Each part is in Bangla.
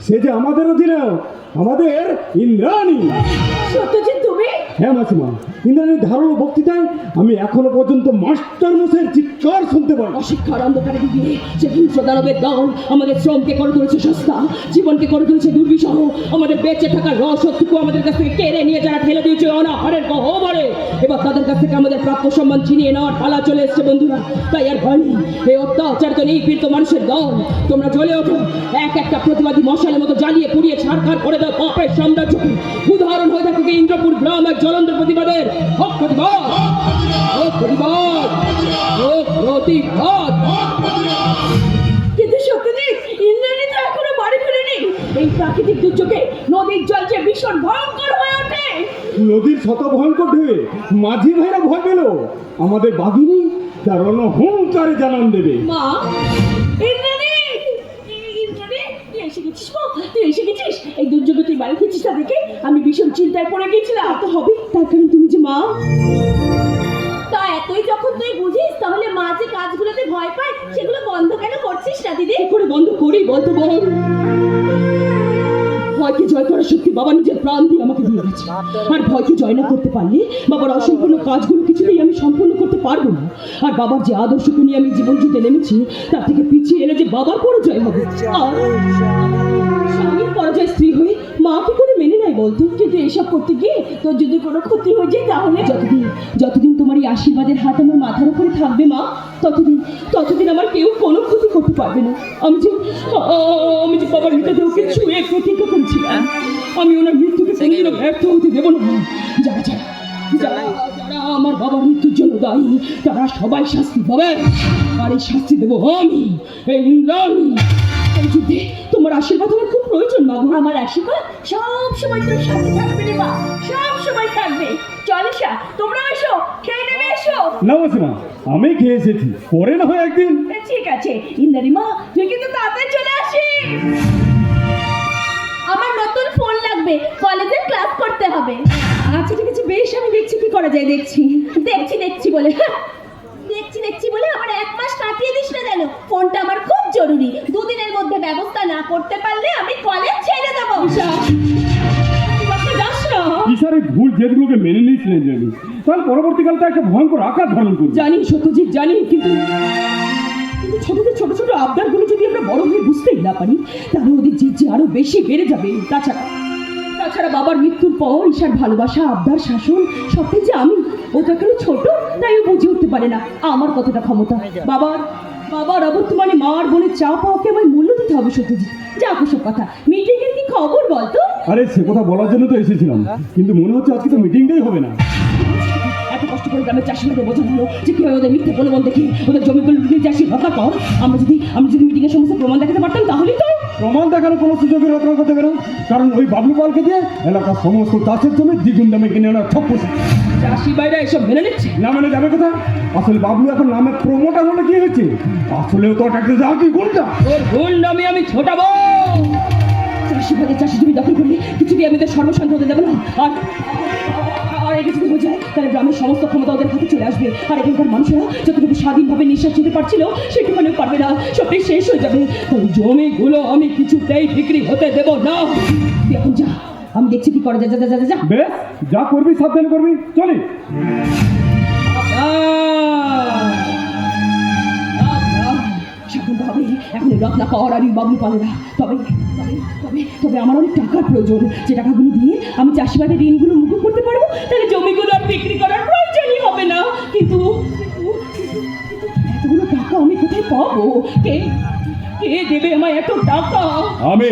সে যে আমাদের অধীনে, আমাদের ইন্দ্রাণী। সত্যজিৎ তুমি? হ্যাঁ মাসিমা, ইন্দ্রাণীর ধারণা বক্তৃতায় আমি এখনো পর্যন্ত মাস্টার মশাইয়ের চিৎকার শুনতে পাই। অশিক্ষার অন্ধকারে ডুবিয়ে যে হিংস্র দানবের দল আমাদের শ্রমকে করে তুলেছে সস্তা, জীবনকে করে তুলেছে দুর্বিষহ, আমাদের বেঁচে থাকার রসটুকু আমাদের কাছ থেকে কেড়ে নিয়ে যারা ঠেলে দিয়েছে অনাহারের গহ্বরে, এবার তাদের কাছ থেকে আমাদের প্রাপ্য সম্মান ছিনিয়ে নেওয়ার পালা চলে এসছে বন্ধুরা। তাই আর ভয় নেই, এই অত্যাচারিত নিপীড়িত মানুষের দল, তোমরা জ্বলে ওঠো, এক একটা প্রতিবাদী মশালের মতো জ্বালিয়ে পুড়িয়ে ছাড়খাড় করে দাও পাপের সাম্রাজ্যকে। উদাহরণ হয়ে থাকুক ইন্দ্রপুর গ্রাম এক জ্বলন্ত প্রতিবাদের। হোক প্রতিবাদ, হোক প্রতিবাদ, হোক প্রতিবাদ। কিন্তু সত্যজিৎ, ইন্দ্রাণী তো এখনো বাড়ি ফেরেনি। এই প্রাকৃতিক দুর্যোগে নদীর জল যে ভীষণ ভয়ঙ্কর হয়ে ওঠে। নদীর শত ভয়ঙ্কর ঢেউয়ে মাঝি ভাইরা ভয় পেল, আমাদের বাঘিনী তার রণহুঙ্কারে জানান দেবে। মা, ইন্দ্রাণী, ইন্দ্রাণী, তুই এসে গেছিস মা, তুই এসে গেছিস। এই দুর্যোগে তুই বাড়ি ফিরছিস না দেখে আমি ভীষণ চিন্তায় পড়ে গেছিলাম। তো হবে, তার কারণ তুমি যে মা। তা এতই যখন তুই বুঝিস, তাহলে মা যে কাজগুলোতে ভয় পায় সেগুলো বন্ধ কেন করছিস না দিদি? কি করে বন্ধ করি বলতো বল? ভয়কে জয় করার শক্তি বাবা নিজের প্রাণ দিয়ে আমাকে দিয়ে গেছে, আর ভয়কে জয় না করতে পারলে বাবার অসম্পূর্ণ কাজগুলো কিছুতেই আমি সম্পূর্ণ করতে পারবো না। আর বাবার যে আদর্শকে নিয়ে আমি জীবন যুদ্ধে নেমেছি, তার থেকে পিছিয়ে এলে যে বাবার পরাজয় হবে। আর স্বামীর পরাজয় স্ত্রী হয়ে মা কি করে মেনে নেয় বলতো? কিন্তু এসব করতে গিয়ে তোর যদি কোনো ক্ষতি হয়ে যায়, তাহলে যতদিন তোমার এই আশীর্বাদের হাত আমার মাথার উপরে থাকবে মা, ততদিন আমার কেউ কোনো ক্ষতি করতে পারবে না। আমি যে বাবার মৃতদেহকে ছুঁয়ে প্রতিজ্ঞা করেছিলাম, আমি ওনার মৃত্যুকে কোনোদিনও ব্যর্থ হতে দেবো না। যারা আমার বাবার মৃত্যুর জন্য দায়ী, তারা সবাই শাস্তি পাবে, আর এই শাস্তি দেবো আমি, এই ইন্দ্রাণী। এই যুদ্ধে তোমার আশীর্বাদ আমার খুব প্রয়োজন মা। আমার আশীর্বাদ সব সময় তোর সাথে থাকবে রে মা, সব সময় থাকবে। চল এসা, তোমরা এসো, খেয়ে নেবে এসো। না মাসিমা, আমি খেয়ে এসেছি, পরে না হয় একদিন। ঠিক আছে ইন্দ্রাণী মা, তুই কিন্তু তাড়াতাড়ি চলে আসিস। আমার নতুন ফোন লাগবে, কলেজের ক্লাস করতে হবে। আচ্ছা ঠিক আছে, বেশ, আমি দেখছি কি করা যায়। দেখছি বলে আমার 1 মাস কাটিয়ে দিস না যেন। ফোনটা আমার খুব জরুরি, 2 দিনের মধ্যে ব্যবস্থা না করতে পারলে আমি কলেজ ছেড়ে দেবো। ঈশ্বর এই ভুল জেদগুলোকে মেনে নিয়েছিলেন জানি, তাহলে পরবর্তীকালটা একটা ভয়ঙ্কর আকার ধারণ করবে। জানি সত্যজিৎ, জানি, কিন্তু ছোট আবদারগুলো যদি আমরা বড় হয়ে বুঝতেই না পারি, তাহলে ওদের জেদ যে আরো বেশি বেড়ে যাবে। তাছাড়া বাবার মৃত্যুর পর ঈশার ভালোবাসা, আবদার, শাসন সবটাই যে আমি। ও তো এখনো ছোট, তাই ও বুঝে উঠতে পারে না আমার কতটা ক্ষমতা। বাবার অবর্তমানে মার বোনের চা পাওয়াকে আমায় মূল্য দিতে হবে সত্যজিৎ। যা সব কথা, মিটিং এর কি খবর বলতো? আরে সে কথা বলার জন্য তো এসেছিলাম, কিন্তু মনে হচ্ছে আজকে তো মিটিংটাই হবে না। এত কষ্ট করে গ্রামের চাষিদের বোঝানো হলো যে কিভাবে ওদের মিথ্যে প্রলোভন দেখে ওদের জমিগুলো নিয়ে চাষি হত্যা কর। আমরা যদি মিটিং এর সমস্ত প্রমাণ দেখাতে পারতাম, তাহলেই তো। প্রমাণ দেখানোর কোনো সুযোগের রক্ষা করতে পারেন, কারণ ওই বাবলু পালকে দিয়ে এলাকার সমস্ত চাষের জমি দ্বিগুণ দামে কিনে আনার ছক বসে। চাষি ভাইরা এসব মেনে নিচ্ছে না মানে যাবে কোথা? আসলে বাবলু এখন নামে প্রমোটার হলে কি হয়েছে? আসলেও তো একটা যা কি গুন্ডা। ওর গুন্ডামি আমি ছোটাবো। চাষি ভাইদের চাষি জমি দখল করলে কিছুতেই আমি ওদের সর্বশান্ত হতে দেবো না। আর একে যদি হয়ে যায়, তাহলে গ্রামের সমস্ত ক্ষমতা ওদের হাতে চলে আসবে। আর এখানকার মানুষেরা যতটুকু স্বাধীনভাবে নিঃশ্বাস নিতে পারছিল, সেটুকুনিও পারবে না, সবটাই শেষ হয়ে যাবে। ওই জমিগুলো আমি কিছুতেই বিক্রি হতে দেব না। তুই এখন যা, আমি দেখছি কি করা যায়। যা। বেশ, যা করবি সাবধান করবি, চলি। এখন রত্না কর আর বাবলু পালেরা। তবে আমার অনেক টাকার প্রয়োজন, যে টাকাগুলো দিয়ে আমি চাষিবাদের ঋণগুলো মুকুব করতে পারবো, তাহলে জমিগুলো আর বিক্রি করার প্রয়োজনই হবে না। কিন্তু এতগুলো টাকা আমি কোথায় পাবো? কে দেবে আমায় এত টাকা? আমি।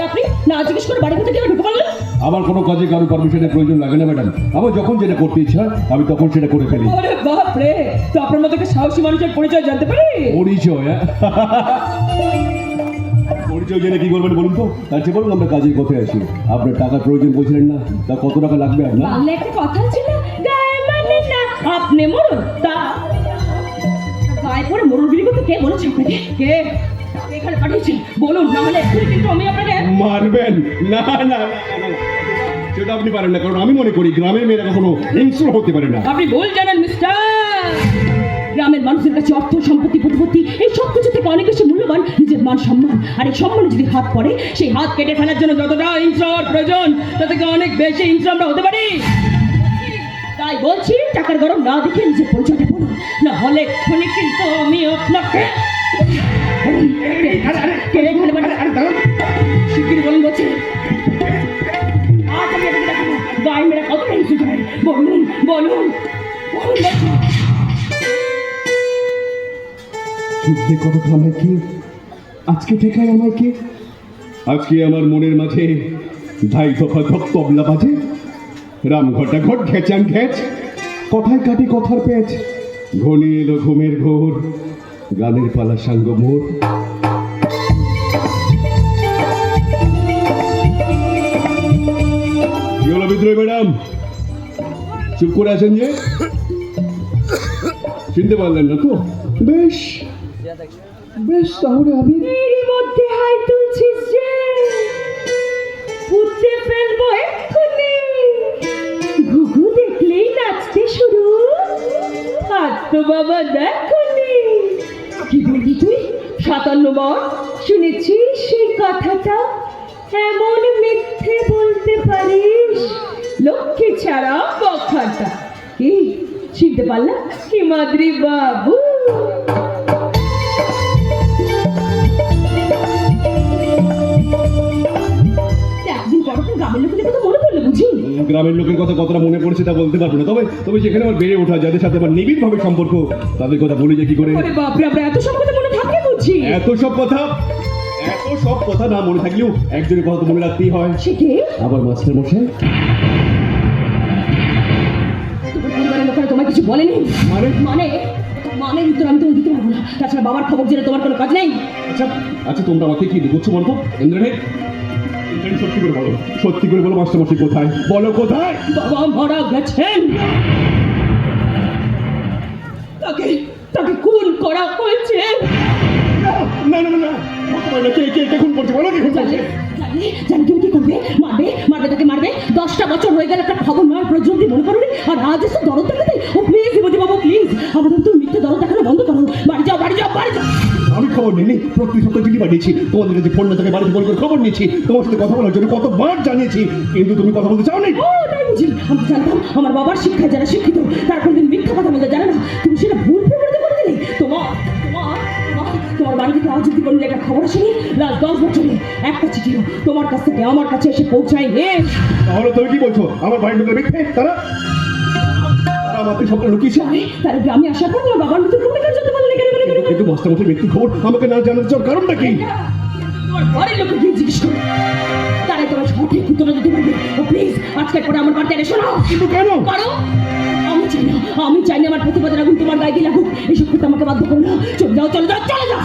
আপনি না জিজ্ঞেস করে বাড়ির ভিতরে কেন ঢুকে পড়লেন? আমার কোনো কাজে কারো পারমিশনের প্রয়োজন লাগে না ম্যাডাম, আমার যখন যেটা করতে ইচ্ছা আমি তখন সেটা করে ফেলি। আরে বাপ রে, তো আপনার মতো একটা সাহসী মানুষের পরিচয় জানতে পারি? পরিচয়? পরিচয় জেনে কি করবেন বলুন তো? তার চেয়ে বলুন আমরা কাজের কথায় আসি। আপনার টাকার প্রয়োজন বলছিলেন না, তা কত টাকা লাগবে আপনার? বাংলা একটা কথা ছিল, গায়ে মানে না আপনি মরুন, তা গায়ে পরে মরুরগিরি করতে কে বলেছে আপনাকে? কে এখানে পাঠিয়েছেন বলুন, না হলে এক্ষুনি কিন্তু আমি আপনাকে মারবেন। না। সেটা আপনি পারেন না, কারণ আমি মনে করি গ্রামের মেয়েরা কখনো হিংস্র হতে পারে না। আপনি ভুল জানেন মিস্টার। গ্রামের মানুষের কাছে অর্থ সম্পত্তি প্রতিপত্তি এই সব কিছু থেকে অনেক বেশি মূল্যবান নিজের মান সম্মান। আর এই সম্মানে যদি হাত পড়ে, সেই হাত কেটে ফেলার জন্য যতটা হিংস্র হওয়ার প্রয়োজন তার থেকে অনেক বেশি হিংস্র আমরা হতে পারি। তাই বলছি, টাকার গরম না দেখে নিজের পরিচয়টা বলুন, না হলে এক্ষুনি কিন্তু আমি আপনাকে কেড়ে ফেলবো। শিগগিরই বলুন বলছি। আজ আমি আপনাকে দেখাবো গায়ে মেরা কতটা হিংস্র হয়। বলুন বলুন বলুন বলছি। যুদ্ধে কত আমায় কে, আজকে ঠেকায় আমায় কে? আজকে আমার মনের মাঝে ধাই দফা ধপ তবলা বাজে, রাম ঘটা ঘট ঘেচাং ঘেচ, কথায় কাটি কথার পেঁচ, ঘনি এলো ঘুমের ঘোর, গানের পালা সাঙ্গ মোর। কি হলো বিদ্রোহী ম্যাডাম, চুপ করে আছেন যে? চিনতে পারলেন না তো? বেশ বেশ, তাহলে আমি এরই মধ্যে হাই তুলছিস যে, পুঁতে ফেলবো এক্ষুনি। ঘুঘু দেখলেই নাচতে শুরু, হাত তো বাবা দেখনি। কি বললি তুই? 57 বার শুনেছিস সেই কথাটা? এমন মিথ্যে বলতে পারিস? লক্ষ্মী ছাড়া বখাটা। কি চিনতে পারলাম? হিমাদ্রি বাবু। একদিন পর তো গ্রামের লোকেদের কথা মনে পড়লো বুঝি? গ্রামের লোকের কথা কতটা মনে পড়েছে তা বলতে পারবো না, তবে তবে যেখানে আমার বেড়ে ওঠা, যাদের সাথে আমার নিবিড়ভাবে সম্পর্ক, তাদের কথা বলি যে কি করে। আরে বাপরে, আমরা এত সব কথা মনে থাকে বুঝি? এত সব কথা না মনে থাকলেও একজনের কথা তো মনে রাখতেই হয়। সে কে? আবার মাস্টার মশাই। তোমার পরিবারের লোকেরা তোমায় কিছু বলেনি? মানে? মানে মানে উত্তর আমি তোমায় দিতে পারবো না। তাছাড়া বাবার খবর জেনে তোমার কোনো কাজ নেই। আচ্ছা আচ্ছা, তোমরা আমাকে কি বুঝছো বলো তো? ইন্দ্রনীল, সত্যি করে বলো, সত্যি করে বলো, মাস্টার মশাই কোথায়? বলো কোথায়? বাবা মারা গেছেন। তাকে তাকে খুন করা হয়েছে। না না না না, কে কে কে খুন করছে? বলো কে খুন করছে? জানি তুমি কি করবে? মারবে মারবে, তাকে মারবে। 10টা বছর হয়ে গেল একটা খবর নয় প্রয়োজন মনে করো, আর আজ এসে দরদ দেখাতে। ও প্লিজ বিমতি বাবু, প্লিজ আমাদের তুমি মিথ্যে দরদ দেখানো বন্ধ করো। বাড়ি যাও বাড়ি যাও বাড়ি যাও। আমি খবর নিইনি, প্রতি সপ্তাহে চিঠি পাঠিয়েছি, তোমাদের কাছে ফোন না থাকে বাড়িতে ফোন করে খবর নিয়েছি, তোমার সাথে কথা বলার জন্য কতবার জানিয়েছি, কিন্তু তুমি কথা বলতে চাও নি। ও তাই বুঝি? আমি জানতাম আমার বাবার শিক্ষায় যারা শিক্ষিত তারা কোনদিন মিথ্যা কথা বলতে জানে না। তুমি সেটা ভুল প্রমাণিত করে দিলে। তোমার বাড়ি থেকে আজ অব্দি কোনো একটা খবর আসেনি। লাস্ট 10 বছরে একটা চিঠিও তোমার কাছ থেকে আমার কাছে এসে পৌঁছায় নে। তাহলে তুমি কি বলছো? আমার বাড়ির লোকের মিথ্যে? তারা আমাকে সবটা লুকিয়েছে। তাহলে গ্রামে আসার পর তোমার বাবার মৃত্যুর খবর কেন জানতে পারলে? কিন্তু মাস্টার মশাই মৃত্যুর খবর আমাকে না জানার জন্য কারণটা কি? তোমার বাড়ির লোকে গিয়ে জিজ্ঞেস করো, তারাই তোমার সঠিক উত্তর দিতে পারবে। ও প্লিজ আজকের পরে আমার বাড়িতে এসো না। কিন্তু কেন? কারণ আমি চাই না আমার প্রতিবাদের আগুন তোমার গায়ে দিয়ে লাগুক। এসব করতে আমাকে বাধ্য করো না। চলে যাও চলে যাও চলে যাও।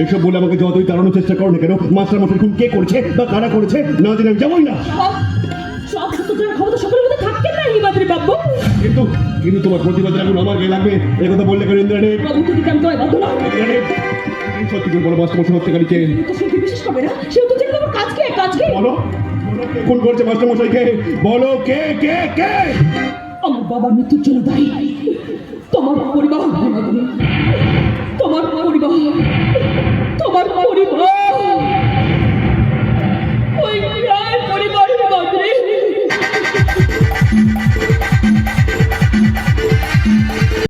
এইসব বলে আমাকে যতই তাড়ানোর চেষ্টা করো না কেন, মাস্টার মশাই খুন কে করেছে বা কারা করেছে না জেনে আমি যাবোই না। সব সত্য জানার ক্ষমতা সকলের মধ্যে থাকতে না হিমাদ্রি বাবু। কিন্তু কিন্তু তোমার প্রতিবাদের আগুন আমার গায়ে লাগবে এই কথা বললে কেন ইন্দ্রাণী? বাবু তো দিতে আমি তোমায় বাধ্য না। সত্যি করে বলো, মাস্টার মশাই হত্যাকারীকে। তো সে কি বিশ্বাস করবে না? সেও তো জেনে তোমার কাজকে বলো, কে খুন করেছে মাস্টার মশাইকে? বলো কে কে কে? আমার বাবার মৃত্যুর জন্য দায়ী তোমার পরিবার। তোমার পরিবার, তোমার পরিবার। ওই